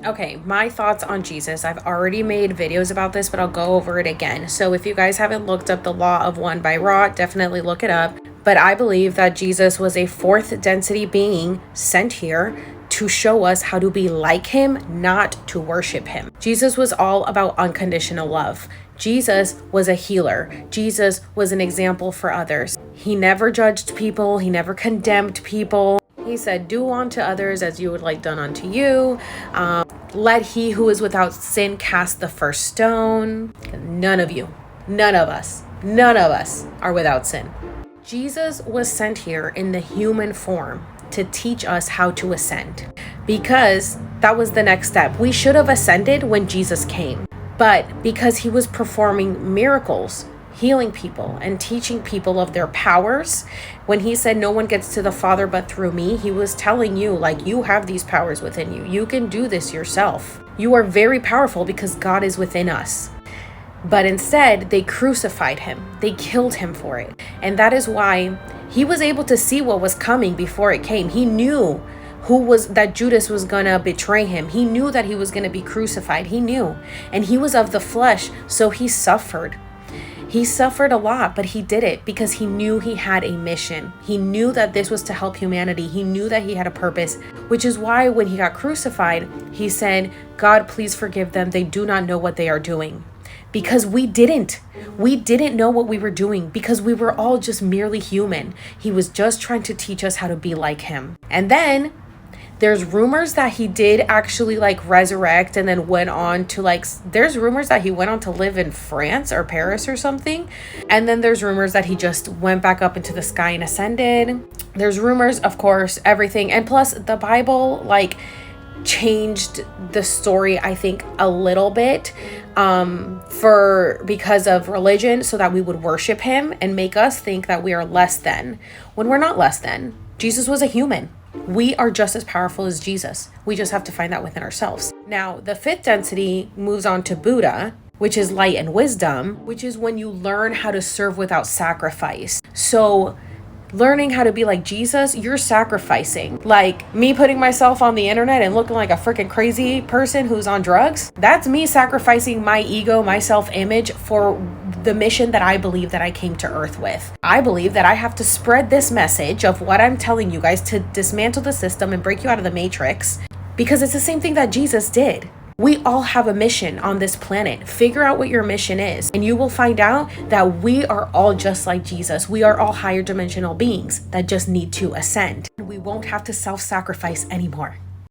Okay, my thoughts on Jesus. I've already made videos about this, but I'll go over it again. So if you guys haven't looked up the Law of One by Ra, definitely look it up. But I believe that Jesus was a fourth density being sent here to show us how to be like him, not to worship him. Jesus was all about unconditional love. Jesus was a healer. Jesus was an example for others. He never judged people. He never condemned people. He said, do unto others as you would like done unto you. Let he who is without sin cast the first stone. None of you, none of us are without sin. Jesus was sent here in the human form to teach us how to ascend, because that was the next step. We should have ascended when Jesus came, but because he was performing miracles, healing people and teaching people of their powers, when he said no one gets to the Father but through me, he was telling you, like, you have these powers within you. You can do this yourself. You are very powerful because God is within us. But instead, they crucified him. They killed him for it. And that is why he was able to see what was coming before it came. He knew that Judas was going to betray him. He knew that he was going to be crucified. He knew. And he was of the flesh, so he suffered. He suffered a lot, but he did it because he knew he had a mission. He knew that this was to help humanity. He knew that he had a purpose, which is why when he got crucified, he said, God, please forgive them. They do not know what they are doing. Because we didn't know what we were doing, because we were all just merely human. He was just trying to teach us how to be like him. And then there's rumors that he did actually resurrect and then went on to there's rumors that he went on to live in France or Paris or something. And then there's rumors that he just went back up into the sky and ascended. There's rumors, of course, everything. And plus the Bible changed the story, I think, a little bit because of religion, so that we would worship him and make us think that we are less than, when we're not less than. Jesus was a human. We are just as powerful as Jesus. We just have to find that within ourselves. Now, the fifth density moves on to Buddha, which is light and wisdom, which is when you learn how to serve without sacrifice. So learning how to be like Jesus, you're sacrificing. Like me putting myself on the internet and looking like a freaking crazy person who's on drugs. That's me sacrificing my ego, my self-image for the mission that I believe that I came to earth with. I believe that I have to spread this message of what I'm telling you guys to dismantle the system and break you out of the matrix, because it's the same thing that Jesus did. We all have a mission on this planet. Figure out what your mission is, and you will find out that we are all just like Jesus. We are all higher dimensional beings that just need to ascend. We won't have to self-sacrifice anymore.